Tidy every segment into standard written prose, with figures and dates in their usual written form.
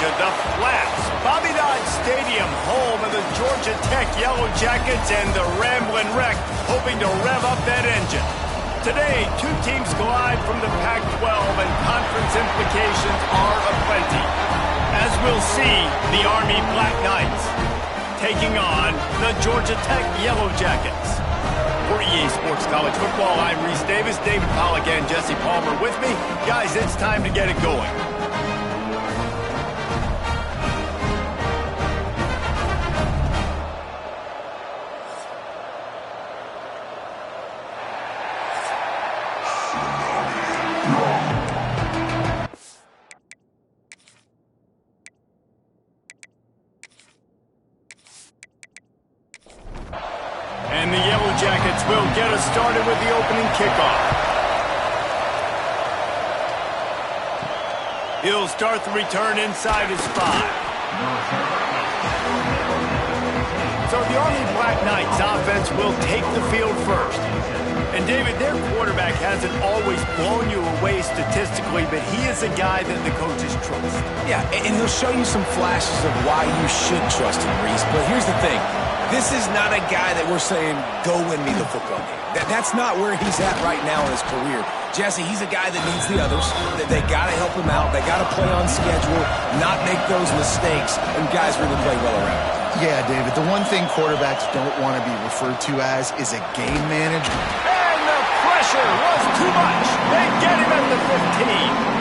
to the flats. Bobby Dodd Stadium, home of the Georgia Tech Yellow Jackets and the Ramblin' Wreck, hoping to rev up that engine. Today, two teams collide from the Pac-12, and conference implications are aplenty. As we'll see, the Army Black Knights taking on the Georgia Tech Yellow Jackets. For EA Sports College Football, I'm Reese Davis, David Pollack, and Jesse Palmer with me. Guys, it's time to get it going. And the Yellow Jackets will get us started with the opening kickoff. He'll start the return inside his 5. So the Army Black Knights offense will take the field first. And David, their quarterback hasn't always blown you away statistically, but he is a guy that the coaches trust. Yeah, and he'll show you some flashes of why you should trust him, Reese. But here's the thing. This is not a guy that we're saying, go win me the football game. That's not where he's at right now in his career. Jesse, he's a guy that needs the others. They got to help him out. They got to play on schedule, not make those mistakes, and guys really play well around him. Yeah, David, the one thing quarterbacks don't want to be referred to as is a game manager. And the pressure was too much. They get him at the 15.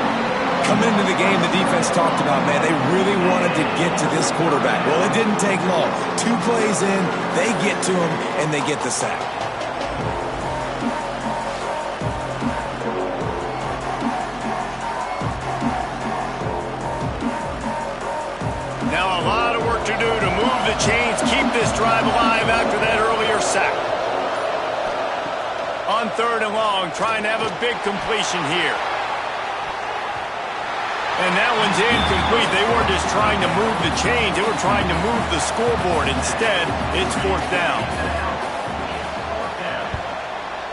Coming into the game, the defense talked about, man, they really wanted to get to this quarterback. Well, it didn't take long. 2 plays in, they get to him, and they get the sack. Now a lot of work to do to move the chains, keep this drive alive after that earlier sack. On 3rd and long, trying to have a big completion here. And that one's incomplete. They weren't just trying to move the chains. They were trying to move the scoreboard. Instead, it's 4th down.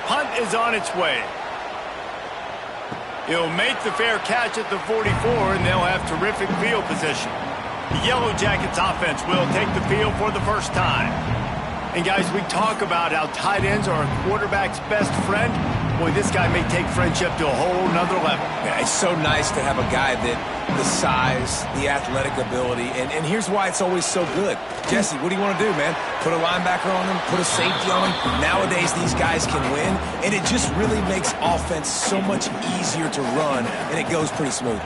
Punt is on its way. He'll make the fair catch at the 44, and they'll have terrific field position. The Yellow Jackets offense will take the field for the first time. And guys, we talk about how tight ends are a quarterback's best friend. Boy, this guy may take friendship to a whole nother level. Yeah, it's so nice to have a guy that the size, the athletic ability, and here's why it's always so good. Jesse, what do you want to do, man? Put a linebacker on him, put a safety on him. Nowadays, these guys can win, and it just really makes offense so much easier to run, and it goes pretty smoothly.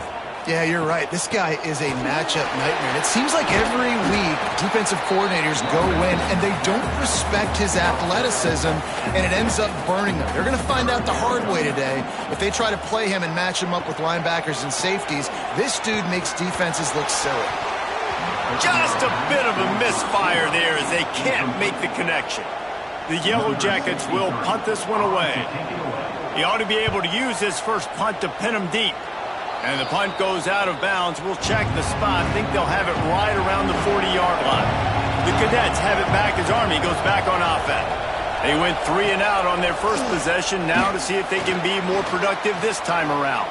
Yeah, you're right. This guy is a matchup nightmare. And it seems like every week defensive coordinators go in and they don't respect his athleticism, and it ends up burning them. They're going to find out the hard way today. If they try to play him and match him up with linebackers and safeties, this dude makes defenses look silly. Just a bit of a misfire there as they can't make the connection. The Yellow Jackets will punt this one away. He ought to be able to use his first punt to pin him deep. And the punt goes out of bounds. We'll check the spot. Think they'll have it right around the 40-yard line. The Cadets have it back as Army goes back on offense. They went 3 and out on their first possession. Now to see if they can be more productive this time around.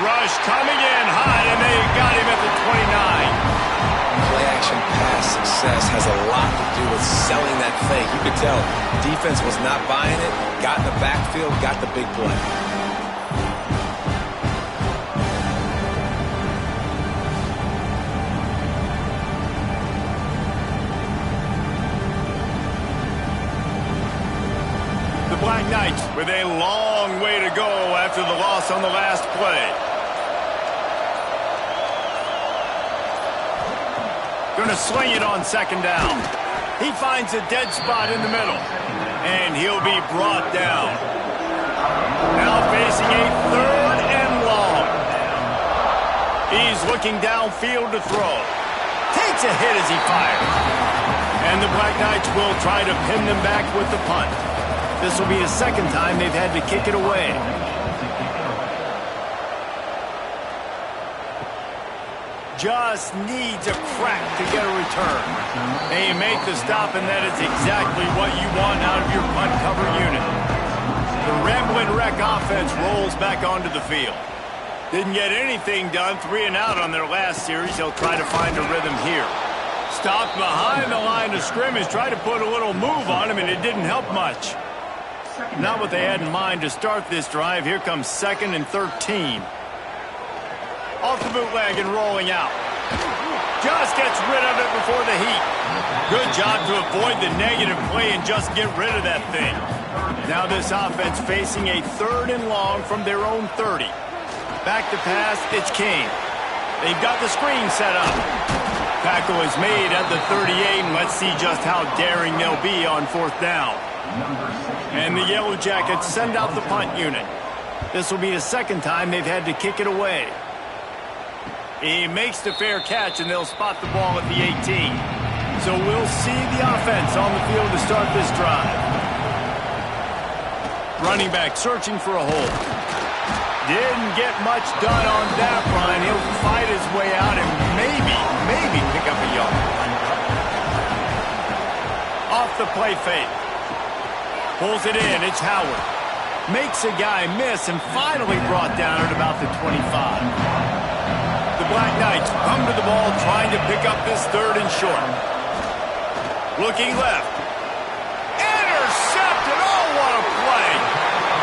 Rush coming in high, and they got him at the 29. Play-action pass success has a lot to do with selling that fake. You could tell defense was not buying it, got in the backfield, got the big play. Black Knights with a long way to go after the loss on the last play. Going to sling it on 2nd down. He finds a dead spot in the middle, and he'll be brought down. Now facing a 3rd and long. He's looking downfield to throw. Takes a hit as he fires. And the Black Knights will try to pin them back with the punt. This will be the 2nd time they've had to kick it away. Just needs a crack to get a return. They make the stop, and that is exactly what you want out of your punt cover unit. The Ramblin' Wreck offense rolls back onto the field. Didn't get anything done, 3 and out on their last series. He'll try to find a rhythm here. Stopped behind the line of scrimmage, tried to put a little move on him, and it didn't help much. Not what they had in mind to start this drive. Here comes 2nd and 13. Off the bootleg and rolling out. Just gets rid of it before the heat. Good job to avoid the negative play and just get rid of that thing. Now this offense facing a 3rd and long from their own 30. Back to pass, it's King. They've got the screen set up. Tackle is made at the 38, and let's see just how daring they'll be on 4th down. And the Yellow Jackets send out the punt unit. This will be the 2nd time they've had to kick it away. He makes the fair catch, and they'll spot the ball at the 18. So we'll see the offense on the field to start this drive. Running back searching for a hole. Didn't get much done on that run. He'll fight his way out and maybe pick up a yard. Off the play fake. Pulls it in. It's Howard. Makes a guy miss and finally brought down at about the 25. The Black Knights come to the ball trying to pick up this 3rd and short. Looking left. Intercepted. Oh, what a play.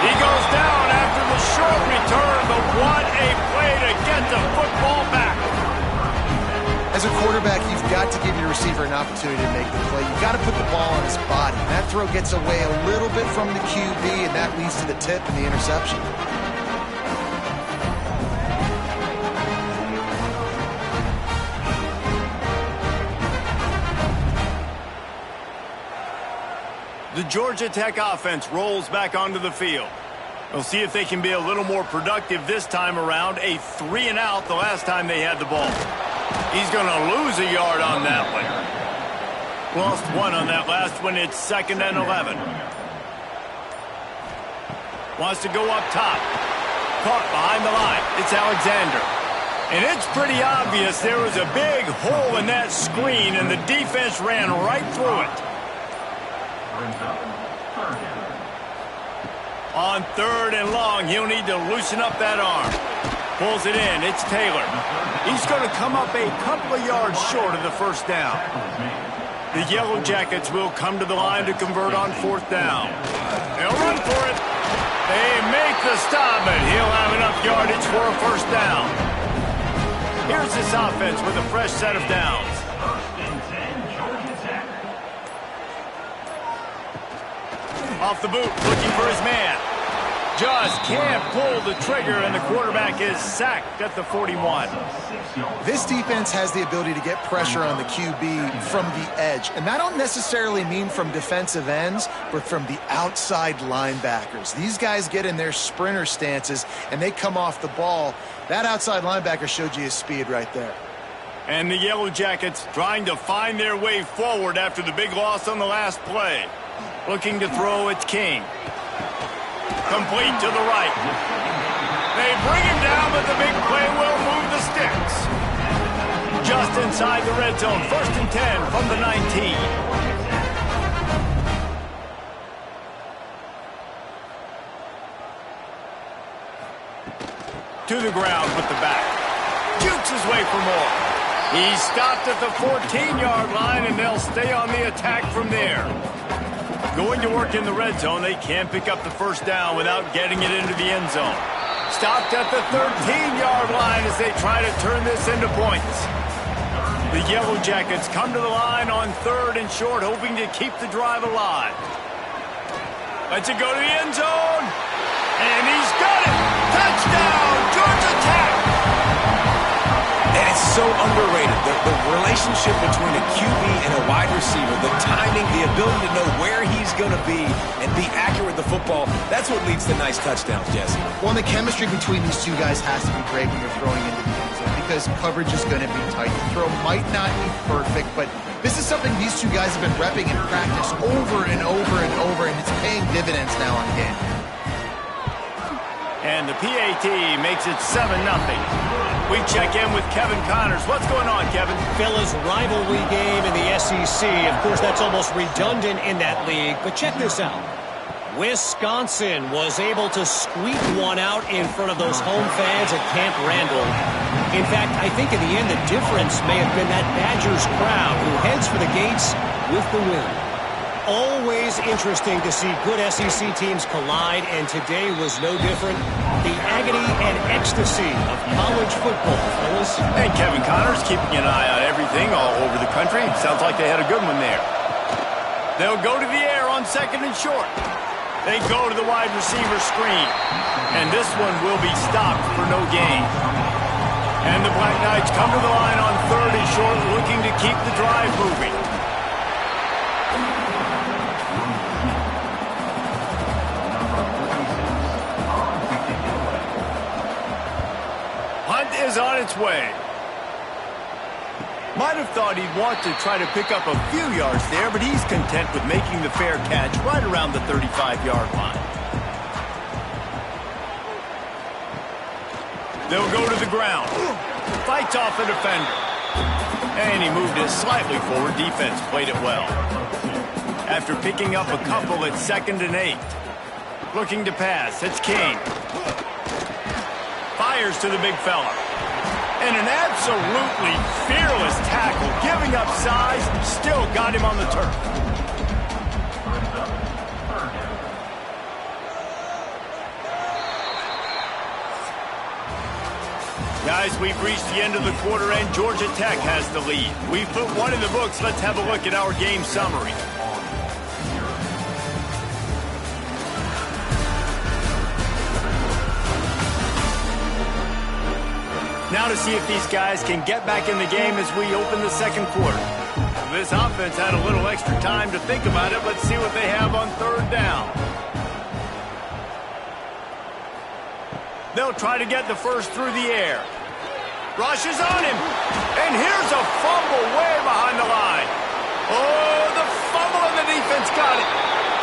He goes down after the short return, but what a play to get the football back. As a quarterback, you've got to give your receiver an opportunity to make the play. You've got to put the ball on his body. That throw gets away a little bit from the QB, and that leads to the tip and the interception. The Georgia Tech offense rolls back onto the field. We'll see if they can be a little more productive this time around. A 3 and out the last time they had the ball. He's going to lose a yard on that one. Lost 1 on that last one. It's 2nd and 11. Wants to go up top. Caught behind the line. It's Alexander. And it's pretty obvious there was a big hole in that screen, and the defense ran right through it. On 3rd and long, he'll need to loosen up that arm. Pulls it in. It's Taylor. He's going to come up a couple of yards short of the 1st down. The Yellow Jackets will come to the line to convert on 4th down. They'll run for it. They make the stop, but he'll have enough yardage for a 1st down. Here's this offense with a fresh set of downs. Off the boot, looking for his man. Just can't pull the trigger, and the quarterback is sacked at the 41. This defense has the ability to get pressure on the QB from the edge. And that don't necessarily mean from defensive ends, but from the outside linebackers. These guys get in their sprinter stances, and they come off the ball. That outside linebacker showed you his speed right there. And the Yellow Jackets trying to find their way forward after the big loss on the last play. Looking to throw, it's King. Complete to the right. They bring him down, but the big play will move the sticks. Just inside the red zone. 1st and 10 from the 19. To the ground with the back. Jukes his way for more. He's stopped at the 14-yard line, and they'll stay on the attack from there. Going to work in the red zone, they can't pick up the 1st down without getting it into the end zone. Stopped at the 13-yard line as they try to turn this into points. The Yellow Jackets come to the line on 3rd and short, hoping to keep the drive alive. Lets it go to the end zone. And he's got it. Touchdown, Georgia Tech. And it's so underrated. The relationship between a QB and a wide receiver, the timing, the ability to know where he's going to be and be accurate with the football, that's what leads to nice touchdowns, Jesse. Well, the chemistry between these two guys has to be great when you're throwing into the end zone because coverage is going to be tight. The throw might not be perfect, but this is something these two guys have been repping in practice over and over and over, and it's paying dividends now on game. And the PAT makes it 7-0. We check in with Kevin Connors. What's going on, Kevin? Fellas, rivalry game in the SEC. Of course, that's almost redundant in that league. But check this out. Wisconsin was able to squeak one out in front of those home fans at Camp Randall. In fact, I think in the end the difference may have been that Badgers crowd who heads for the gates with the win. Always interesting to see good SEC teams collide, and today was no different. The agony and ecstasy of college football, fellas. And Kevin Connors keeping an eye on everything all over the country. Sounds like they had a good one there. They'll go to the air on 2nd and short. They go to the wide receiver screen. And this one will be stopped for no gain. And the Black Knights come to the line on 3rd and short, looking to keep the drive moving. Hunt is on its way. Might have thought he'd want to try to pick up a few yards there, but he's content with making the fair catch right around the 35-yard line. They'll go to the ground. Fights off a defender. And he moved it slightly forward. Defense played it well. After picking up a couple at 2nd and 8. Looking to pass. It's King. Fires to the big fella. And an absolutely fearless tackle, giving up size, still got him on the turf. Guys, we've reached the end of the quarter, and Georgia Tech has the lead. We've put one in the books. Let's have a look at our game summary. Now to see if these guys can get back in the game as we open the 2nd quarter. This offense had a little extra time to think about it. Let's see what they have on 3rd down. They'll try to get the first through the air. Rush is on him. And here's a fumble way behind the line. Oh, the fumble and the defense got it.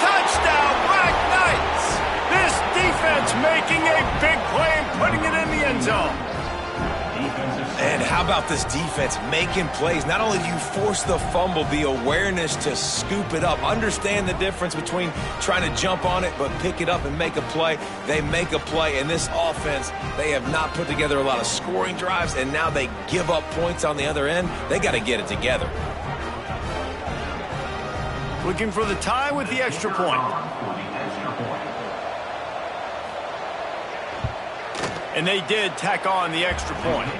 Touchdown, Black Knights. This defense making a big play and putting it in the end zone. And how about this defense making plays? Not only do you force the fumble, the awareness to scoop it up. Understand the difference between trying to jump on it, but pick it up and make a play. They make a play. And this offense, they have not put together a lot of scoring drives, and now they give up points on the other end. They got to get it together. Looking for the tie with the extra point. And they did tack on the extra point.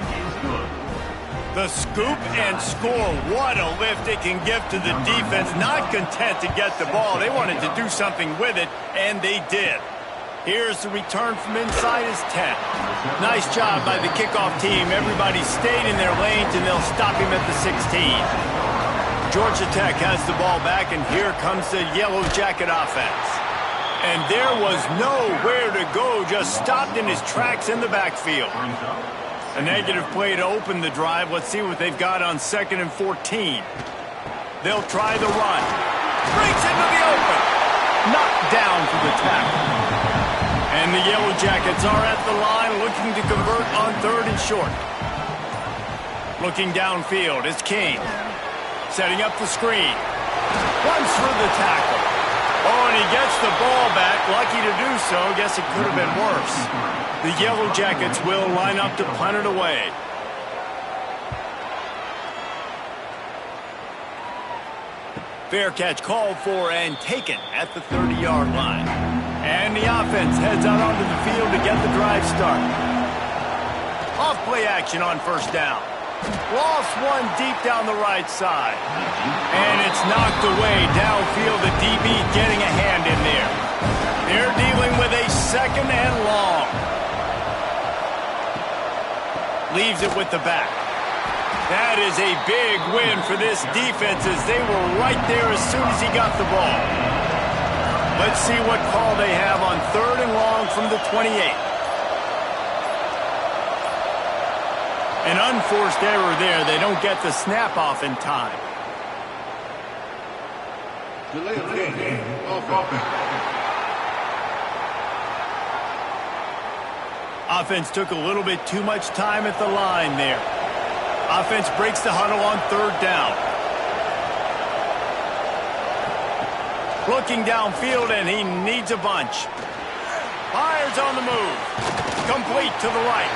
The scoop and score. What a lift it can give to the defense. Not content to get the ball. They wanted to do something with it, and they did. Here's the return from inside his 10. Nice job by the kickoff team. Everybody stayed in their lanes, and they'll stop him at the 16. Georgia Tech has the ball back, and here comes the Yellow Jacket offense. And there was nowhere to go, just stopped in his tracks in the backfield. A negative play to open the drive. Let's see what they've got on 2nd and 14. They'll try the run. Breaks into the open. Knocked down for the tackle. And the Yellow Jackets are at the line looking to convert on 3rd and short. Looking downfield, it's King. Setting up the screen. Runs through the tackle. Oh, and he gets the ball back. Lucky to do so. Guess it could have been worse. The Yellow Jackets will line up to punt it away. Fair catch called for and taken at the 30-yard line. And the offense heads out onto the field to get the drive started. Off play action on 1st down. Lost one deep down the right side. And it's knocked away downfield. The DB getting a hand in there. They're dealing with a 2nd and long. Leaves it with the back. That is a big win for this defense as they were right there as soon as he got the ball. Let's see what call they have on 3rd and long from the 28. An unforced error there. They don't get the snap off in time. Delay of game. Offense took a little bit too much time at the line there. Offense breaks the huddle on 3rd down. Looking downfield, and he needs a bunch. Fires on the move. Complete to the right.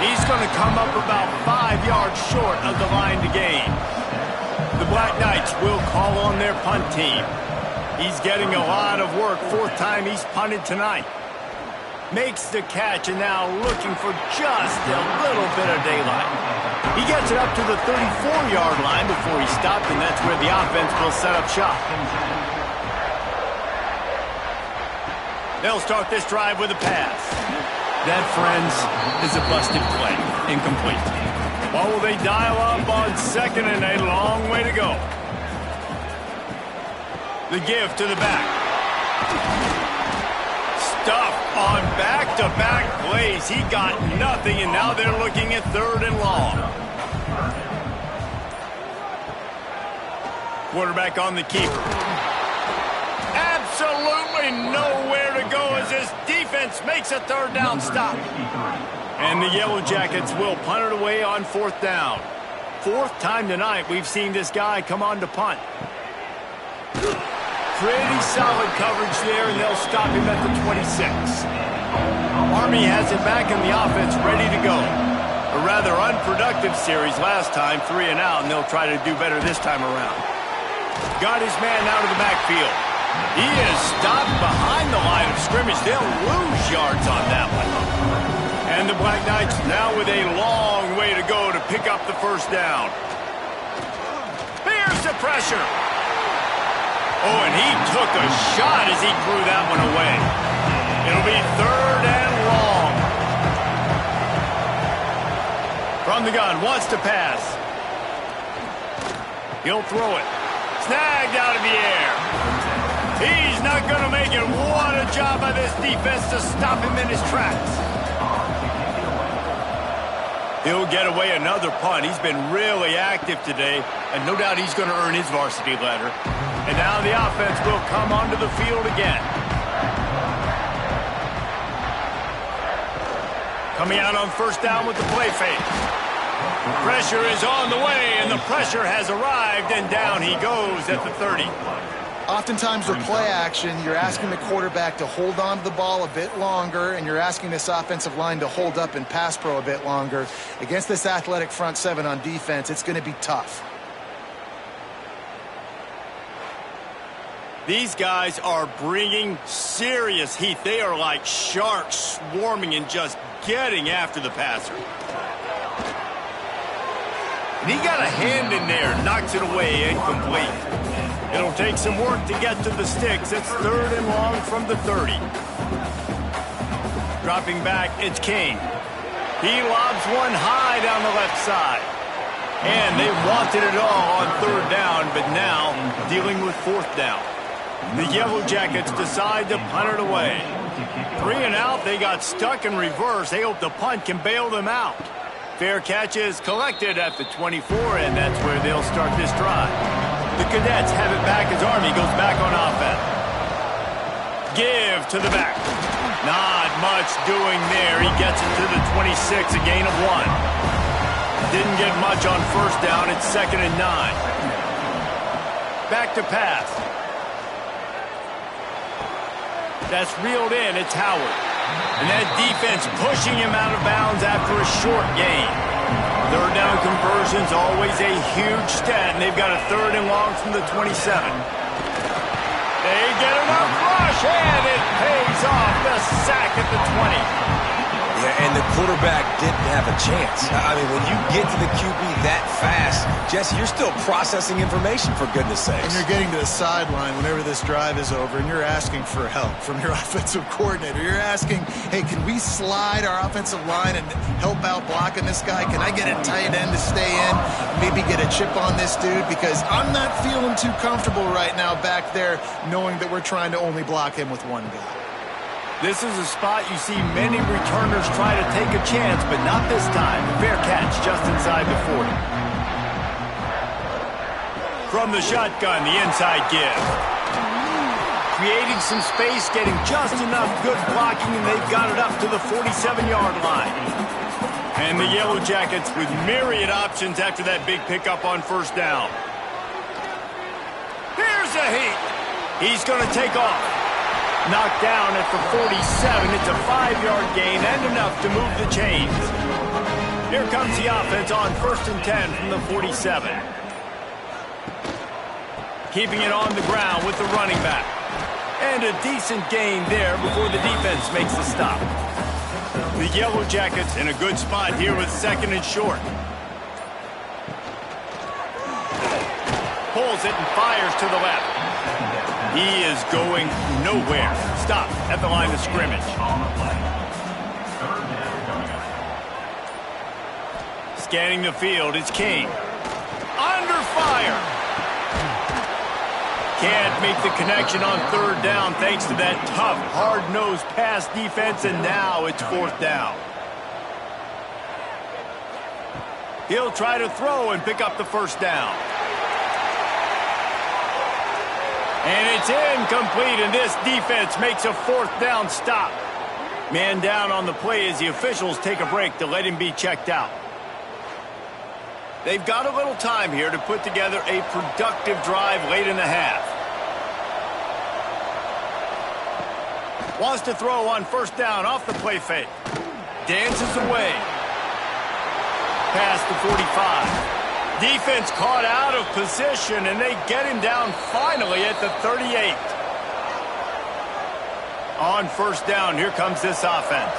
He's going to come up about 5 yards short of the line to gain. The Black Knights will call on their punt team. He's getting a lot of work. 4th time he's punted tonight. Makes the catch, and now looking for just a little bit of daylight. He gets it up to the 34-yard line before he stopped, and that's where the offense will set up shop. They'll start this drive with a pass. That, friends, is a busted play. Incomplete. What will they dial up on 2nd and a long way to go? The give to the back. Stuff on back-to-back plays. He got nothing, and now they're looking at 3rd and long. Quarterback on the keeper. Absolutely nowhere to go as this defense makes a 3rd down stop. And the Yellow Jackets will punt it away on 4th down. 4th time tonight we've seen this guy come on to punt. Pretty solid coverage there, and they'll stop him at the 26. Army has it back in the offense, ready to go. A rather unproductive series last time, 3 and out, and they'll try to do better this time around. Got his man out of the backfield. He is stopped behind the line of scrimmage. They'll lose yards on that one. And the Black Knights now with a long way to go to pick up the 1st down. Here's the pressure. Oh, and he took a shot as he threw that one away. It'll be 3rd and long. From the gun, wants to pass. He'll throw it. Snagged out of the air. He's not going to make it. What a job by this defense to stop him in his tracks. He'll get away another punt. He's been really active today, and no doubt he's going to earn his varsity letter. And now the offense will come onto the field again. Coming out on 1st down with the play fake. Pressure is on the way, and the pressure has arrived, and down he goes at the 30. Oftentimes with play action, you're asking the quarterback to hold on to the ball a bit longer, and you're asking this offensive line to hold up in pass pro a bit longer. Against this athletic front 7 on defense, it's going to be tough. These guys are bringing serious heat. They are like sharks swarming and just getting after the passer. And he got a hand in there, knocks it away, incomplete. It'll take some work to get to the sticks. It's 3rd and long from the 30. Dropping back, it's King. He lobs one high down the left side. And they wanted it all on 3rd down, but now dealing with 4th down. The Yellow Jackets decide to punt it away. 3 and out, they got stuck in reverse. They hope the punt can bail them out. Fair catch is collected at the 24, and that's where they'll start this drive. The Cadets have it back as Army goes back on offense. Give to the back. Not much doing there. He gets it to the 26, a gain of 1. Didn't get much on 1st down. It's 2nd and 9. Back to pass. That's reeled in. It's Howard. And that defense pushing him out of bounds after a short gain. 3rd down conversion's always a huge stat, and they've got a 3rd and long from the 27. They get enough rush, and it pays off. The sack at the 20. Yeah, and the quarterback didn't have a chance. I mean, when you get to the QB that fast, Jesse, you're still processing information, for goodness sakes. And you're getting to the sideline whenever this drive is over, and you're asking for help from your offensive coordinator. You're asking, hey, can we slide our offensive line and help out blocking this guy? Can I get a tight end to stay in, maybe get a chip on this dude? Because I'm not feeling too comfortable right now back there knowing that we're trying to only block him with one guy. This is a spot you see many returners try to take a chance, but not this time. Fair catch just inside the 40. From the shotgun, the inside give. Creating some space, getting just enough good blocking, and they've got it up to the 47-yard line. And the Yellow Jackets with myriad options after that big pickup on 1st down. Here's a heat. He's going to take off. Knocked down at the 47. It's a 5-yard gain and enough to move the chains. Here comes the offense on 1st and 10 from the 47. Keeping it on the ground with the running back. And a decent gain there before the defense makes the stop. The Yellow Jackets in a good spot here with 2nd and short. Pulls it and fires to the left. He is going nowhere. Stop at the line of scrimmage. Scanning the field, it's King. Under fire. Can't make the connection on 3rd down thanks to that tough, hard-nosed pass defense, and now it's 4th down. He'll try to throw and pick up the 1st down. And it's incomplete, and this defense makes a 4th down stop. Man down on the play as the officials take a break to let him be checked out. They've got a little time here to put together a productive drive late in the half. Wants to throw on 1st down off the play fake. Dances away. Past the 45. Defense caught out of position, and they get him down finally at the 38. On 1st down, here comes this offense.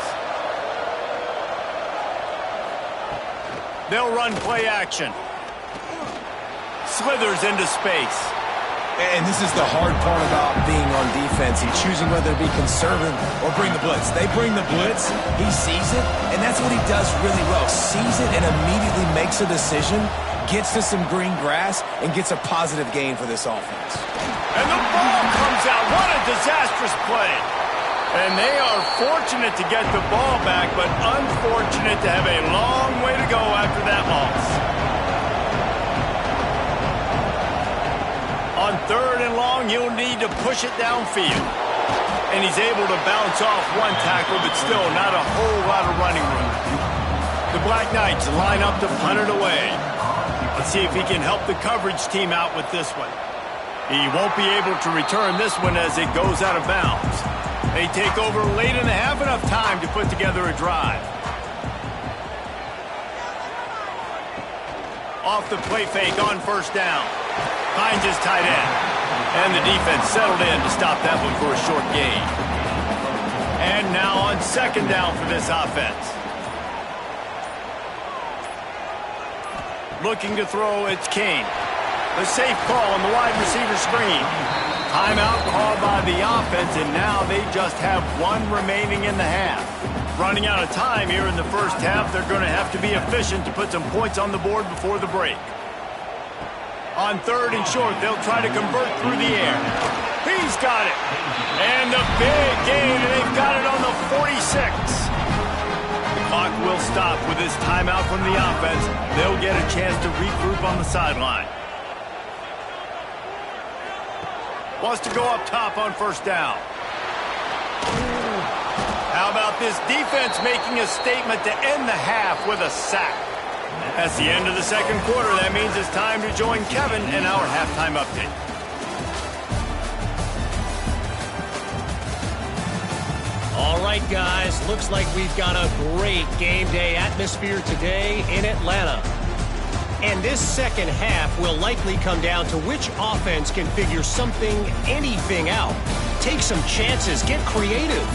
They'll run play action. Slithers into space. And this is the hard part about being on defense and choosing whether to be conservative or bring the blitz. They bring the blitz, he sees it, and that's what he does really well. Sees it and immediately makes a decision, gets to some green grass, and gets a positive gain for this offense. And the ball comes out. What a disastrous play. And they are fortunate to get the ball back, but unfortunate to have a long way to go after that loss. On 3rd and long, he'll need to push it downfield. And he's able to bounce off one tackle, but still not a whole lot of running room. The Black Knights line up to punt it away. Let's see if he can help the coverage team out with this one. He won't be able to return this one as it goes out of bounds. They take over late in the half, enough time to put together a drive. Off the play fake on 1st down. Finds his tight end. And the defense settled in to stop that one for a short gain. And now on 2nd down for this offense. Looking to throw, it's King. The safe call on the wide receiver screen. Timeout called by the offense, and now they just have one remaining in the half. Running out of time here in the 1st half, they're going to have to be efficient to put some points on the board before the break. On 3rd and short, they'll try to convert through the air. He's got it. And a big gain, and they've got it on the 46. The clock will stop with this timeout from the offense. They'll get a chance to regroup on the sideline. Wants to go up top on 1st down. How about this defense making a statement to end the half with a sack? That's the end of the 2nd quarter. That means it's time to join Kevin in our halftime update. All right, guys. Looks like we've got a great game day atmosphere today in Atlanta. And this 2nd half will likely come down to which offense can figure something, anything out. Take some chances. Get creative.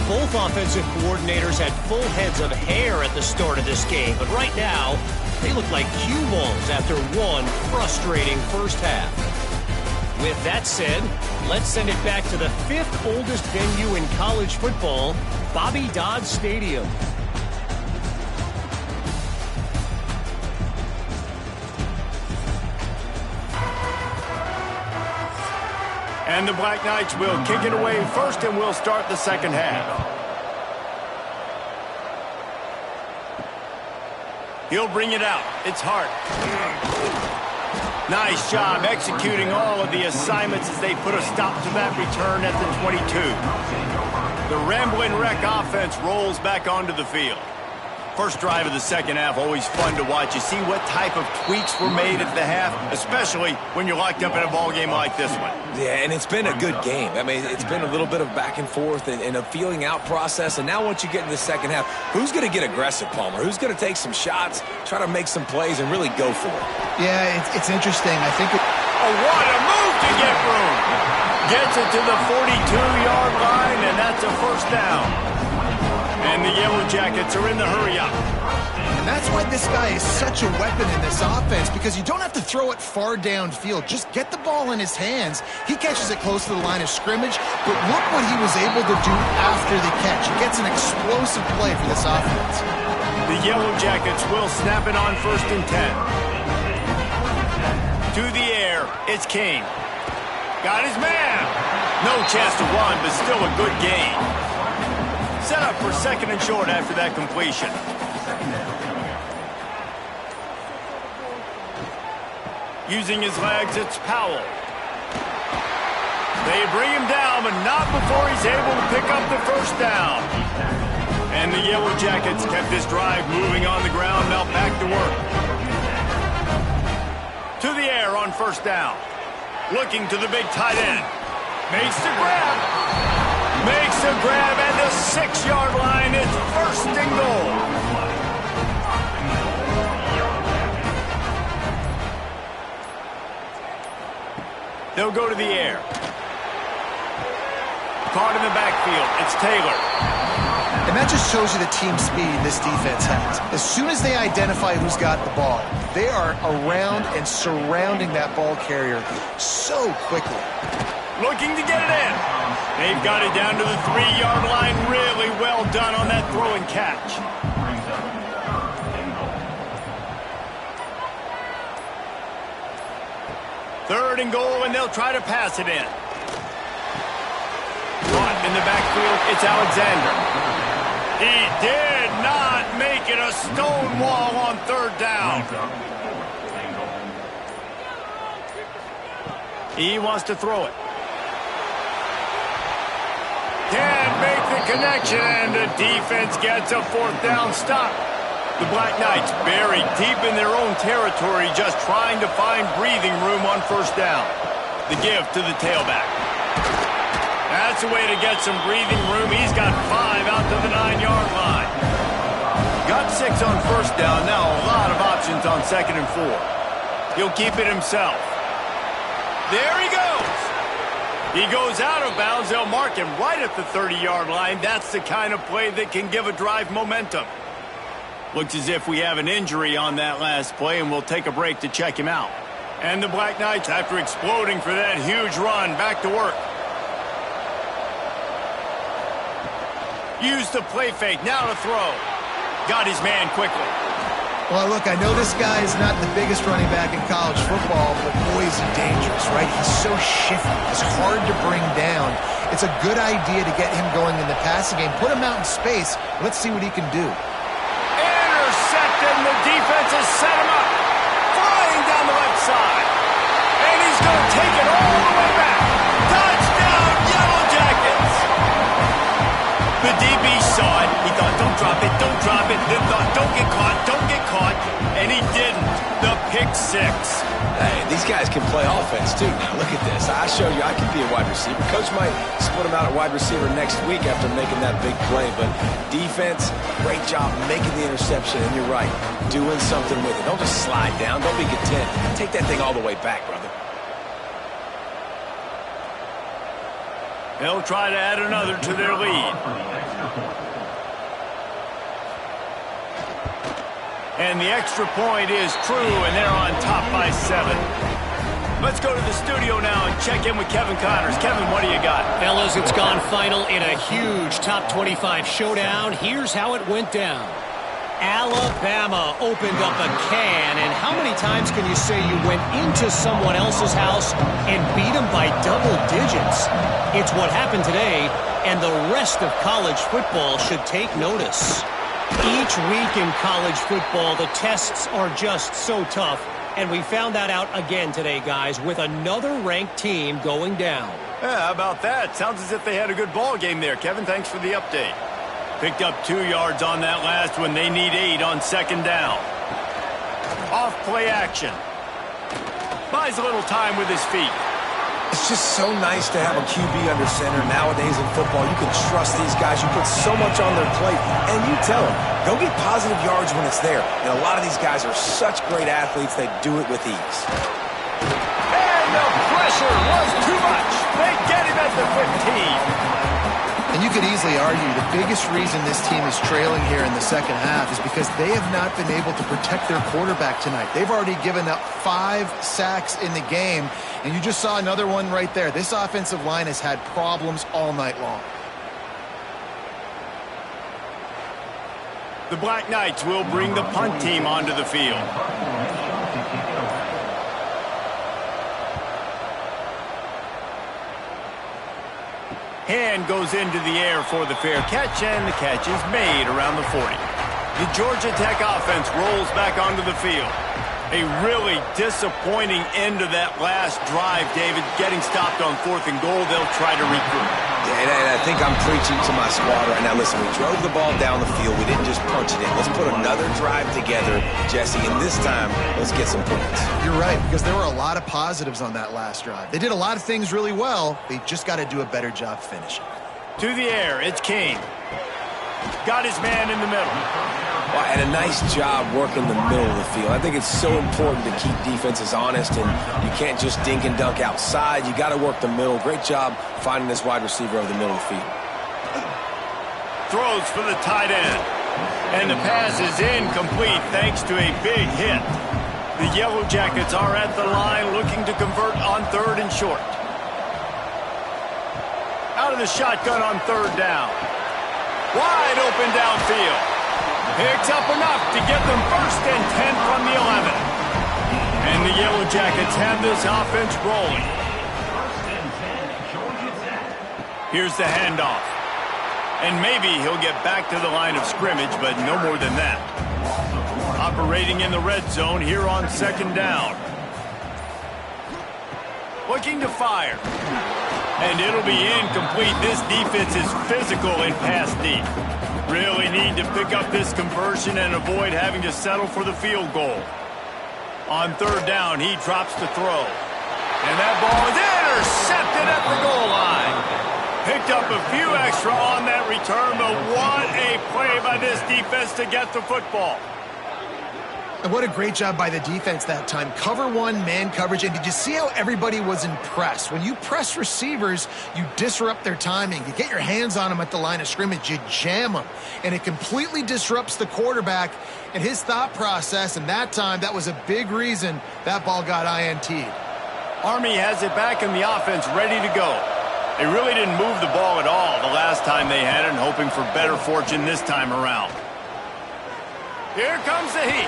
Both offensive coordinators had full heads of hair at the start of this game, but right now, they look like cue balls after one frustrating 1st half. With that said, let's send it back to the 5th oldest venue in college football, Bobby Dodd Stadium. And the Black Knights will kick it away first, and we'll start the 2nd half. He'll bring it out. It's Hart. Nice job executing all of the assignments as they put a stop to that return at the 22. The Ramblin' Wreck offense rolls back onto the field. First drive of the second half, always fun to watch. You see what type of tweaks were made at the half, especially when you're locked up in a ball game like this one. Yeah, and it's been a good game. I mean, it's been a little bit of back and forth and a feeling out process. And now once you get in the second half, who's going to get aggressive, Palmer? Who's going to take some shots, try to make some plays, and really go for it? Yeah, it's interesting. I think Oh, what a move to get room. Gets it to the 42-yard line, and that's a first down. And the Yellow Jackets are in the hurry-up. And that's why this guy is such a weapon in this offense, because you don't have to throw it far downfield. Just get the ball in his hands. He catches it close to the line of scrimmage, but look what he was able to do after the catch. He gets an explosive play for this offense. The Yellow Jackets will snap it on 1st and 10. To the air, it's Kane. Got his man. No chance to run, but still a good gain. Set up for 2nd and short after that completion. Using his legs, it's Powell. They bring him down, but not before he's able to pick up the first down. And the Yellow Jackets kept this drive moving on the ground. Now back to work. To the air on 1st down. Looking to the big tight end. Makes the grab. Makes the grab at the 6-yard line. It's 1st and goal. They'll go to the air. Caught in the backfield. It's Taylor. And that just shows you the team speed this defense has. As soon as they identify who's got the ball, they are around and surrounding that ball carrier so quickly. Looking to get it in. They've got it down to the 3-yard line. Really well done on that throw and catch. Third and goal, and they'll try to pass it in. Caught in the backfield, it's Alexander. He did not make it a stone wall on 3rd down. He wants to throw it. Can't make the connection, and the defense gets a 4th down stop. The Black Knights buried deep in their own territory, just trying to find breathing room on 1st down. The give to the tailback. That's a way to get some breathing room. He's got 5 out to the 9-yard line. Got 6 on 1st down. Now a lot of options on 2nd and 4. He'll keep it himself. There he goes. He goes out of bounds. They'll mark him right at the 30-yard line. That's the kind of play that can give a drive momentum. Looks as if we have an injury on that last play, and we'll take a break to check him out. And the Black Knights, after exploding for that huge run, back to work. Use the play fake. Now to throw. Got his man quickly. Well, look, I know this guy is not the biggest running back in college football, but boy, is he dangerous, right? He's so shifty. He's hard to bring down. It's a good idea to get him going in the passing game. Put him out in space. Let's see what he can do. Intercepted, and the defense has set him up. Flying down the left side. And he's going to take it all the way back. Touchdown, Yellow Jackets. The DB saw it. He thought, don't drop it, don't drop it. Then thought, don't get caught, don't get caught. And he didn't. The pick 6. Hey, these guys can play offense, too. Now, look at this. I showed you I can be a wide receiver. Coach might split him out at wide receiver next week after making that big play. But defense, great job making the interception. And you're right, doing something with it. Don't just slide down. Don't be content. Take that thing all the way back, brother. They'll try to add another to their lead. And the extra point is true, and they're on top by 7. Let's go to the studio now and check in with Kevin Connors. Kevin, what do you got? Fellas, it's gone final in a huge top 25 showdown. Here's how it went down. Alabama opened up a can, and how many times can you say you went into someone else's house and beat them by double digits? It's what happened today, and the rest of college football should take notice. Each week in college football, the tests are just so tough, and we found that out again today, guys, with another ranked team going down. Yeah, how about that? Sounds as if they had a good ball game there. Kevin, thanks for the update. Picked up 2 yards on that last one. They need 8 on second down. Off play action. Buys a little time with his feet. It's just so nice to have a QB under center. Nowadays in football, you can trust these guys. You put so much on their plate, and you tell them, go get positive yards when it's there. And a lot of these guys are such great athletes, they do it with ease. And the pressure was too much. They get him at the 15. And you could easily argue the biggest reason this team is trailing here in the second half is because they have not been able to protect their quarterback tonight. They've already given up 5 sacks in the game, and you just saw another one right there. This offensive line has had problems all night long. The Black Knights will bring the punt team onto the field. Hand goes into the air for the fair catch, and the catch is made around the 40. The Georgia Tech offense rolls back onto the field. A really disappointing end to that last drive, David. Getting stopped on 4th and goal, they'll try to regroup. Yeah, and I think I'm preaching to my squad right now. Listen, we drove the ball down the field. We didn't just punch it in. Let's put another drive together, Jesse, and this time, let's get some points. You're right, because there were a lot of positives on that last drive. They did a lot of things really well. They just got to do a better job finishing. To the air, it's King. Got his man in the middle. Well, and a nice job working the middle of the field. I think it's so important to keep defenses honest, and you can't just dink and dunk outside. You got to work the middle. Great job finding this wide receiver over the middle of the field. Throws for the tight end. And the pass is incomplete thanks to a big hit. The Yellow Jackets are at the line looking to convert on 3rd and short. Out of the shotgun on 3rd down. Wide open downfield. Picks up enough to get them 1st and 10 from the 11. And the Yellow Jackets have this offense rolling. Here's the handoff. And maybe he'll get back to the line of scrimmage, but no more than that. Operating in the red zone here on 2nd down. Looking to fire. And it'll be incomplete. This defense is physical in pass deep. Really need to pick up this conversion and avoid having to settle for the field goal. On 3rd down, he drops the throw. And that ball is intercepted at the goal line. Picked up a few extra on that return, but what a play by this defense to get the football. And what a great job by the defense that time. Cover 1, man coverage. And did you see how everybody was impressed? When you press receivers, you disrupt their timing. You get your hands on them at the line of scrimmage. You jam them. And it completely disrupts the quarterback and his thought process. And that time, that was a big reason that ball got INT'd. Army has it back in the offense, ready to go. They really didn't move the ball at all the last time they had it, and hoping for better fortune this time around. Here comes the heat.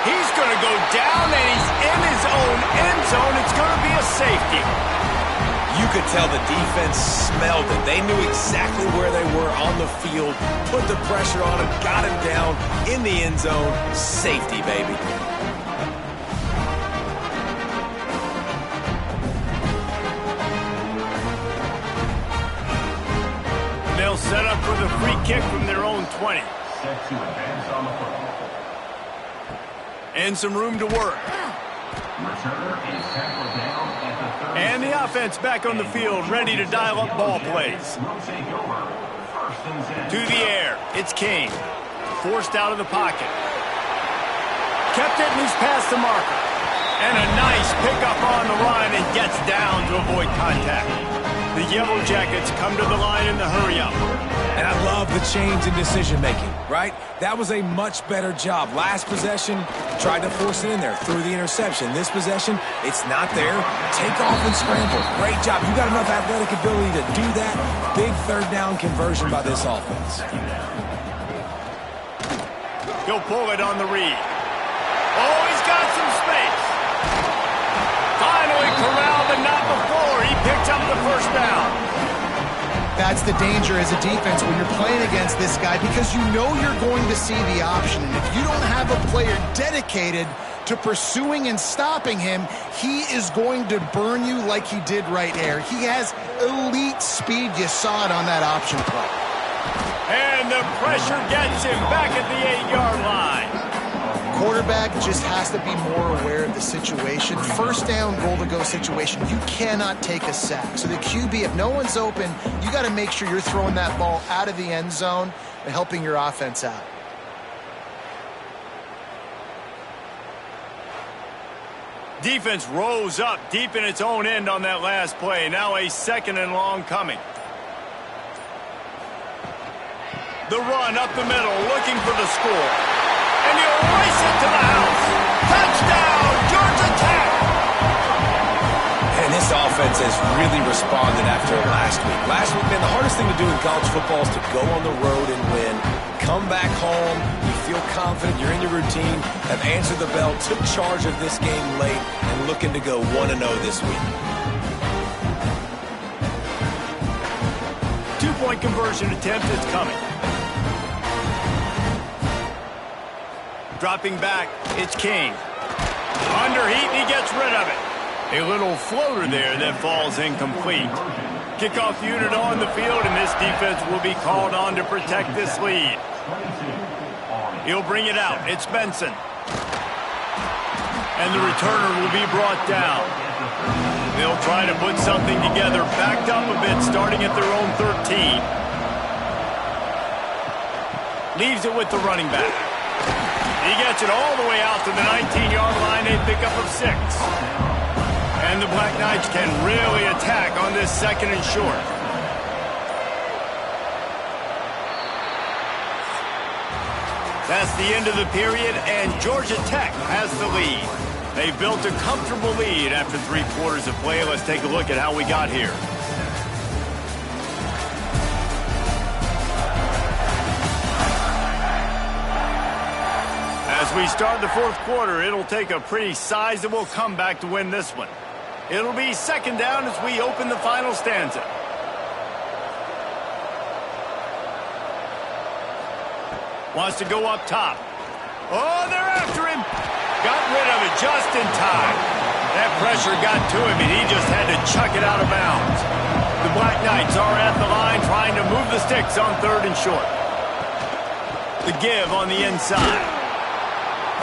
He's going to go down, and he's in his own end zone. It's going to be a safety. You could tell the defense smelled it. They knew exactly where they were on the field, put the pressure on him, got him down in the end zone. Safety, baby. They'll set up for the free kick from their own 20. Set to advance on the football. And some room to work. Returner is tackled down at the 30. And the offense back on the field, ready to dial up ball plays. Will take over. 1st and 10. To the air, it's King. Forced out of the pocket. Kept it, and he's past the marker. And a nice pickup on the line and gets down to avoid contact. The Yellow Jackets come to the line in the hurry-up. And I love the change in decision-making, right? That was a much better job. Last possession, tried to force it in there, threw the interception. This possession, it's not there. Take off and scramble. Great job. You got enough athletic ability to do that. Big 3rd down conversion by this offense. He'll pull it on the read. Oh, he's got some space. Finally corralled, but not before. He picked up the 1st down. That's the danger as a defense when you're playing against this guy, because you know you're going to see the option. And if you don't have a player dedicated to pursuing and stopping him, he is going to burn you like he did right here. He has elite speed. You saw it on that option play. And the pressure gets him back at the 8-yard line. Quarterback just has to be more aware of the situation. First down, goal-to-go situation. You cannot take a sack. So the QB, if no one's open, you got to make sure you're throwing that ball out of the end zone and helping your offense out. Defense rose up deep in its own end on that last play. Now a 2nd and long coming. The run up the middle, looking for the score. And he'll race it to the house. Touchdown, Georgia Tech! And this offense has really responded after last week. Last week, man, the hardest thing to do in college football is to go on the road and win. Come back home, you feel confident, you're in your routine, have answered the bell, took charge of this game late, and looking to go 1-0 this week. 2-point conversion attempt is coming. Dropping back, it's King. Under heat, and he gets rid of it. A little floater there that falls incomplete. Kickoff unit on the field, and this defense will be called on to protect this lead. He'll bring it out. It's Benson. And the returner will be brought down. They'll try to put something together, backed up a bit, starting at their own 13. Leaves it with the running back. He gets it all the way out to the 19-yard line, a pickup of 6. And the Black Knights can really attack on this 2nd and short. That's the end of the period, and Georgia Tech has the lead. They built a comfortable lead after 3 quarters of play. Let's take a look at how we got here. As we start the 4th quarter, it'll take a pretty sizable comeback to win this one. It'll be 2nd down as we open the final stanza. Wants to go up top. Oh, they're after him. Got rid of it just in time. That pressure got to him, and he just had to chuck it out of bounds. The Black Knights are at the line trying to move the sticks on 3rd and short. The give on the inside.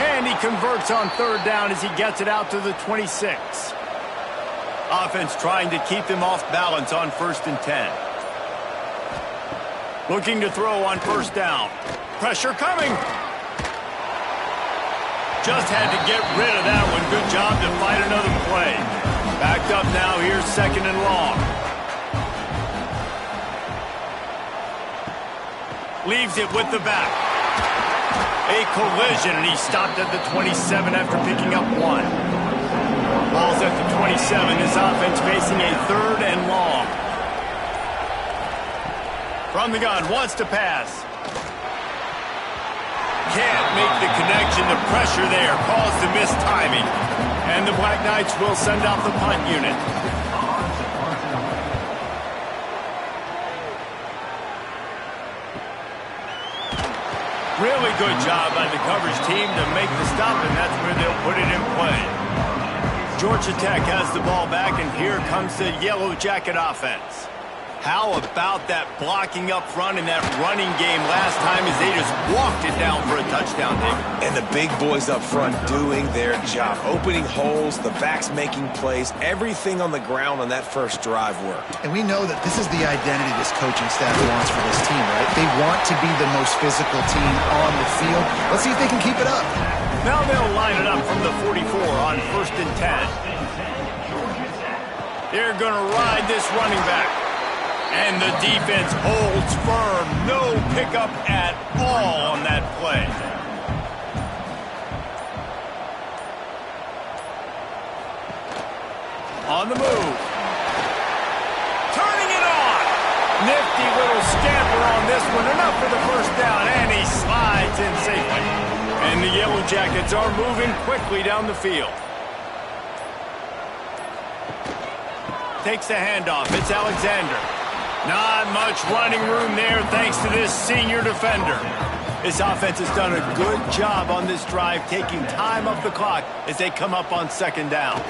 And he converts on 3rd down as he gets it out to the 26. Offense trying to keep them off balance on 1st and 10. Looking to throw on 1st down. Pressure coming. Just had to get rid of that one. Good job to fight another play. Backed up now. Here's 2nd and long. Leaves it with the back. A collision, and he stopped at the 27 after picking up 1. Ball's at the 27. This offense facing a 3rd and long. From the gun, wants to pass. Can't make the connection. The pressure there caused the missed timing. And the Black Knights will send out the punt unit. Really good job by the coverage team to make the stop, and that's where they'll put it in play. Georgia Tech has the ball back, and here comes the Yellow Jacket offense. How about that blocking up front and that running game last time as they just walked it down for a touchdown, David? And the big boys up front doing their job. Opening holes, the backs making plays, everything on the ground on that first drive worked. And we know that this is the identity this coaching staff wants for this team, right? They want to be the most physical team on the field. Let's see if they can keep it up. Now they'll line it up from the 44 on 1st and 10. They're going to ride this running back. And the defense holds firm. No pickup at all on that play. On the move. Turning it on. Nifty little scamper on this one. Enough for the 1st down. And he slides in safely. And the Yellow Jackets are moving quickly down the field. Takes the handoff. It's Alexander. Not much running room there thanks to this senior defender. This offense has done a good job on this drive, taking time off the clock as they come up on 2nd down.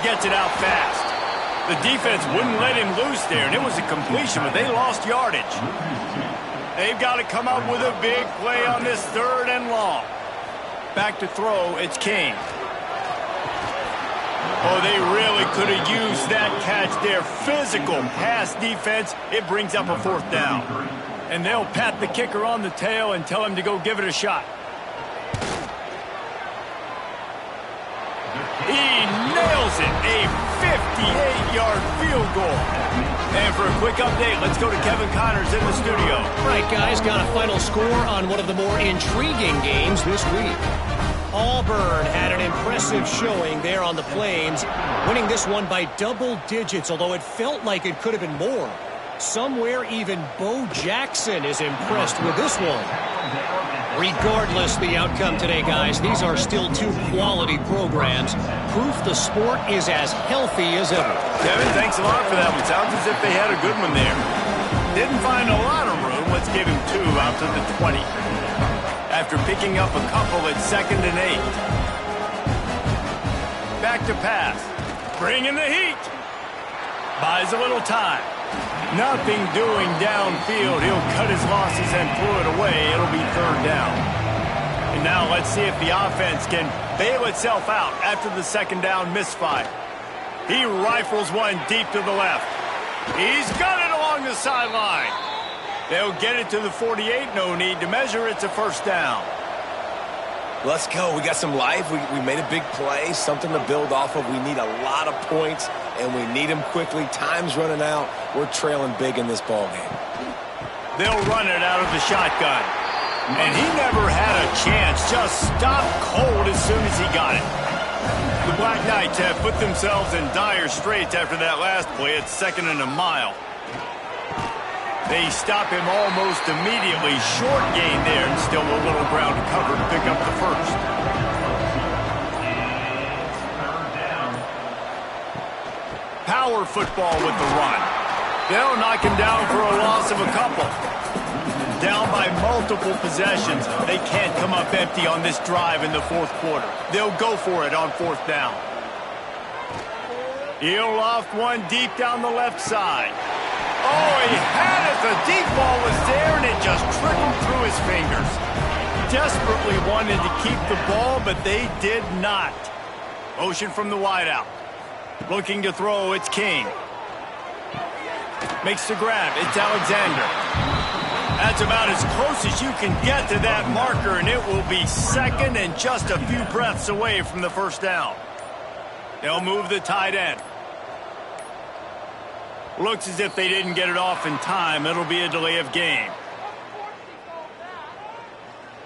Gets it out fast. The defense wouldn't let him loose there, and it was a completion, but they lost yardage. They've got to come up with a big play on this 3rd and long. Back to throw, it's King. Oh, they really could have used that catch there. Physical pass defense. It brings up a 4th down. And they'll pat the kicker on the tail and tell him to go give it a shot. He nails it. A 58-yard field goal. And for a quick update, let's go to Kevin Connors in the studio. All right, guys, got a final score on one of the more intriguing games this week. Auburn had an impressive showing there on the Plains, winning this one by double digits, although it felt like it could have been more. Somewhere even Bo Jackson is impressed with this one. Regardless the outcome today, guys, these are still 2 quality programs. Proof the sport is as healthy as ever. Kevin, thanks a lot for that one. Sounds as if they had a good one there. Didn't find a lot of room. Let's give him 2 out to the 20. After picking up a couple at 2nd and 8. Back to pass. Bringing the heat. Buys a little time. Nothing doing downfield. He'll cut his losses and throw it away. It'll be 3rd down. And now let's see if the offense can bail itself out after the 2nd down misfire. He rifles one deep to the left. He's got it along the sideline. They'll get it to the 48. No need to measure. It's a 1st down. Let's go. We got some life. We made a big play, something to build off of. We need a lot of points, and we need them quickly. Time's running out. We're trailing big in this ballgame. They'll run it out of the shotgun. And he never had a chance. Just stopped cold as soon as he got it. The Black Knights have put themselves in dire straits after that last play. It's 2nd and a mile. They stop him almost immediately. Short gain there, and still a little ground to cover to pick up the 1st. Power football with the run. They'll knock him down for a loss of a couple. Down by multiple possessions. They can't come up empty on this drive in the 4th quarter. They'll go for it on 4th down. He'll loft one deep down the left side. Oh, he had it. The deep ball was there, and it just trickled through his fingers. Desperately wanted to keep the ball, but they did not. Motion from the wideout. Looking to throw, it's King. Makes the grab, it's Alexander. That's about as close as you can get to that marker, and it will be 2nd and just a few breaths away from the 1st down. They'll move the tight end. Looks as if they didn't get it off in time. It'll be a delay of game.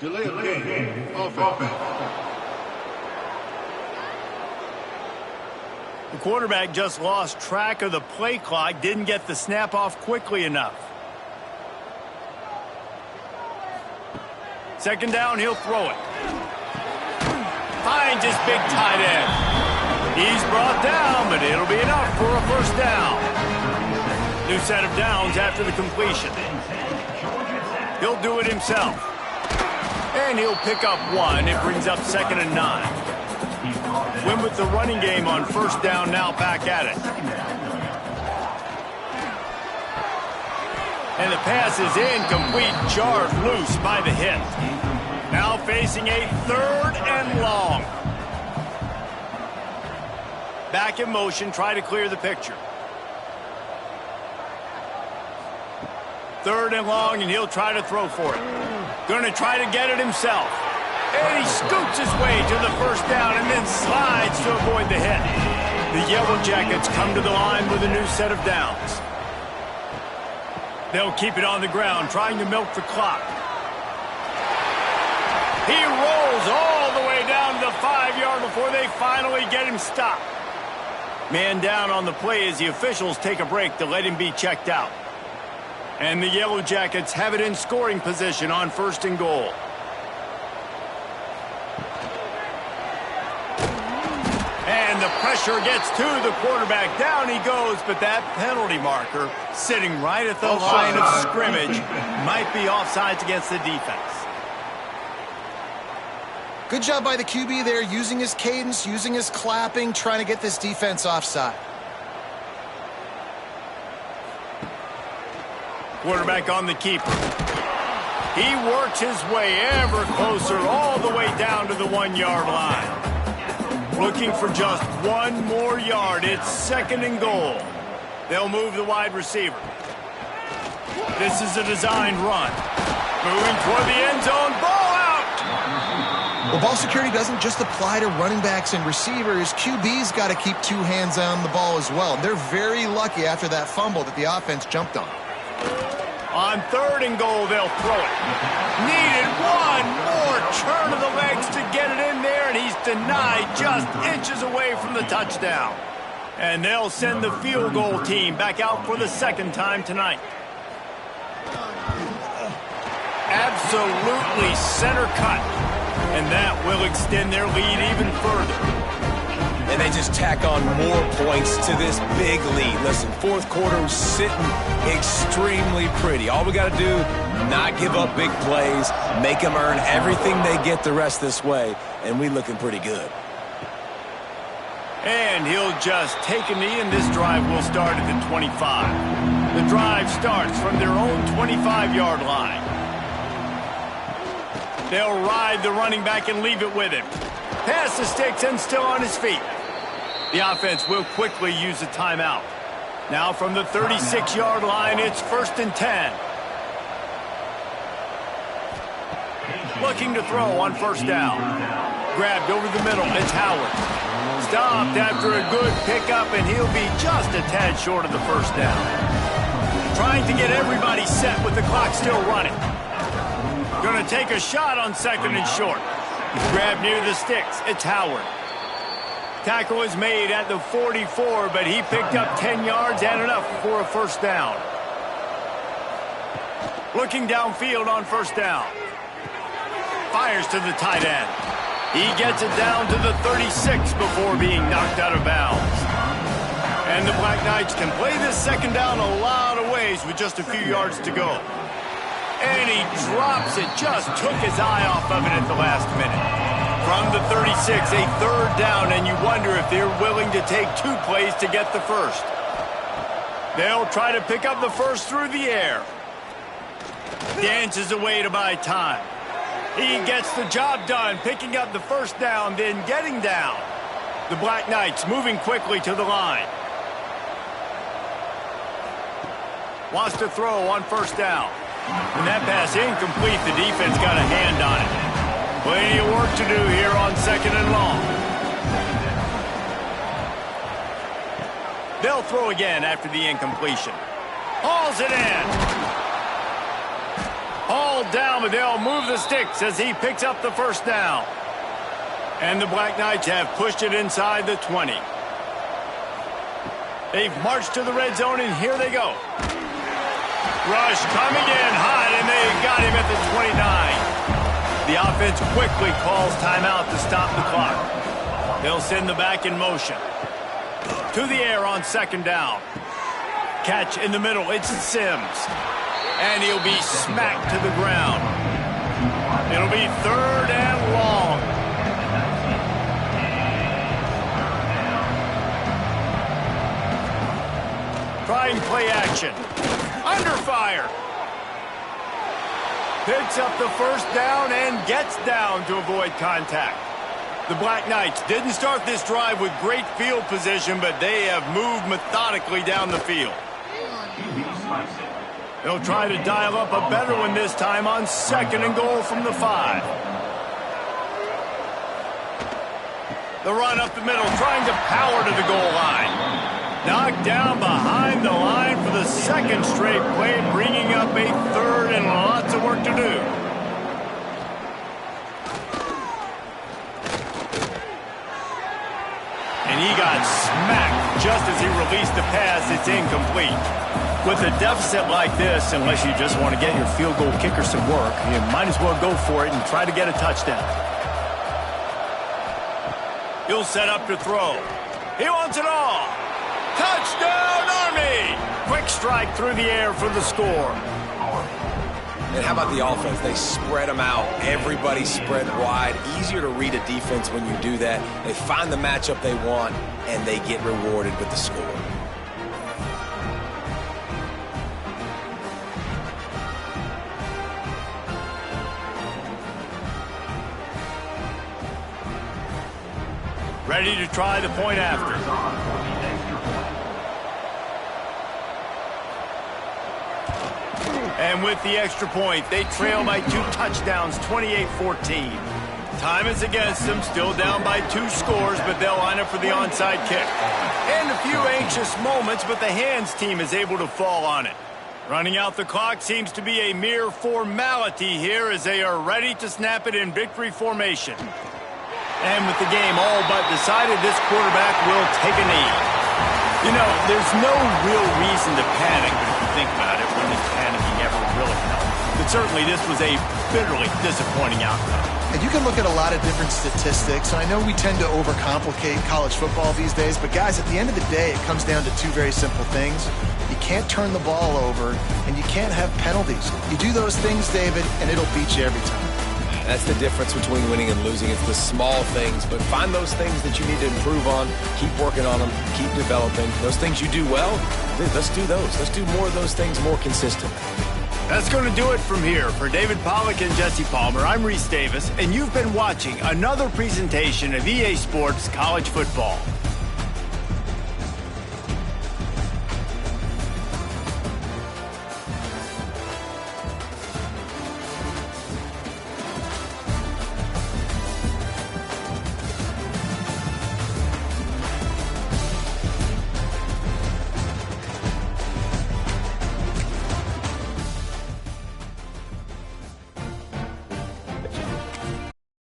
Delay of game. Offense. The quarterback just lost track of the play clock. Didn't get the snap off quickly enough. 2nd down, he'll throw it. Finds his big tight end. He's brought down, but it'll be enough for a 1st down. New set of downs after the completion. He'll do it himself. And he'll pick up 1. It brings up 2nd and 9. Win with the running game on 1st down, now back at it. And the pass is incomplete, jarred loose by the hit. Now facing a 3rd and long. Back in motion, try to clear the picture. 3rd and long, and he'll try to throw for it. Going to try to get it himself. And he scoots his way to the 1st down and then slides to avoid the hit. The Yellow Jackets come to the line with a new set of downs. They'll keep it on the ground, trying to milk the clock. He rolls all the way down to the 5-yard before they finally get him stopped. Man down on the play as the officials take a break to let him be checked out. And the Yellow Jackets have it in scoring position on 1st and goal. And the pressure gets to the quarterback. Down he goes, but that penalty marker sitting right at the line of scrimmage might be offsides against the defense. Good job by the QB there, using his cadence, using his clapping, trying to get this defense offside. Quarterback on the keeper. He works his way ever closer all the way down to the 1-yard line. Looking for just one more yard. It's 2nd and goal. They'll move the wide receiver. This is a designed run. Moving toward the end zone. Ball out! Well, ball security doesn't just apply to running backs and receivers. QB's got to keep 2 hands on the ball as well. They're very lucky after that fumble that the offense jumped on. On 3rd and goal, they'll throw it. Needed one more turn of the legs to get it in there, and he's denied just inches away from the touchdown. And they'll send the field goal team back out for the 2nd time tonight. Absolutely center cut. And that will extend their lead even further. And they just tack on more points to this big lead. Listen, 4th quarter was sitting extremely pretty. All we got to do, not give up big plays, make them earn everything they get the rest this way, and we looking pretty good. And he'll just take a knee, and this drive will start at the 25. The drive starts from their own 25-yard line. They'll ride the running back and leave it with him. Pass the sticks and still on his feet. The offense will quickly use a timeout. Now from the 36-yard line, it's 1st and 10. Looking to throw on 1st down. Grabbed over the middle, it's Howard. Stopped after a good pickup, and he'll be just a tad short of the 1st down. Trying to get everybody set with the clock still running. Going to take a shot on 2nd and short. Grabbed near the sticks. It's Howard. Tackle is made at the 44, but he picked up 10 yards and enough for a 1st down. Looking downfield on 1st down. Fires to the tight end. He gets it down to the 36 before being knocked out of bounds. And the Black Knights can play this 2nd down a lot of ways with just a few yards to go. And he drops it, just took his eye off of it at the last minute. From the 36, a 3rd down, and you wonder if they're willing to take 2 plays to get the 1st. They'll try to pick up the 1st through the air. Dances away to buy time. He gets the job done, picking up the 1st down, then getting down. The Black Knights moving quickly to the line. Wants to throw on 1st down. And that pass incomplete, the defense got a hand on it. Plenty of work to do here on 2nd and long. They'll throw again after the incompletion. Hauls it in. Hauled down, but they'll move the sticks as he picks up the 1st down. And the Black Knights have pushed it inside the 20. They've marched to the red zone, and here they go. Rush coming in hot, and they got him at the 29. The offense quickly calls timeout to stop the clock. They'll send the back in motion. To the air on 2nd down. Catch in the middle, it's Sims. And he'll be smacked to the ground. It'll be 3rd and long. Trying play action. Under fire. Picks up the 1st down and gets down to avoid contact. The Black Knights didn't start this drive with great field position, but they have moved methodically down the field. They'll try to dial up a better one this time on 2nd and goal from the 5. The run up the middle, trying to power to the goal line. Knocked down behind the line for the 2nd straight play, bringing up a 3rd and lots of work to do. And he got smacked just as he released the pass. It's incomplete. With a deficit like this, unless you just want to get your field goal kicker some work, you might as well go for it and try to get a touchdown. He'll set up to throw. He wants it all. Touchdown, Army! Quick strike through the air for the score. And how about the offense? They spread them out. Everybody spread wide. Easier to read a defense when you do that. They find the matchup they want, and they get rewarded with the score. ready to try the point after. And with the extra point, they trail by 2 touchdowns, 28-14. Time is against them, still down by 2 scores, but they'll line up for the onside kick. And a few anxious moments, but the hands team is able to fall on it. Running out the clock seems to be a mere formality here as they are ready to snap it in victory formation. And with the game all but decided, this quarterback will take a knee. You know, there's no real reason to panic, but if you think about it, when does panicking ever really help? But certainly this was a bitterly disappointing outcome. And you can look at a lot of different statistics, and I know we tend to overcomplicate college football these days, but guys, at the end of the day, it comes down to 2 very simple things. You can't turn the ball over, and you can't have penalties. You do those things, David, and it'll beat you every time. That's the difference between winning and losing. It's the small things, but find those things that you need to improve on. Keep working on them. Keep developing. Those things you do well, let's do those. Let's do more of those things more consistently. That's going to do it from here. For David Pollack and Jesse Palmer, I'm Reese Davis, and you've been watching another presentation of EA Sports College Football.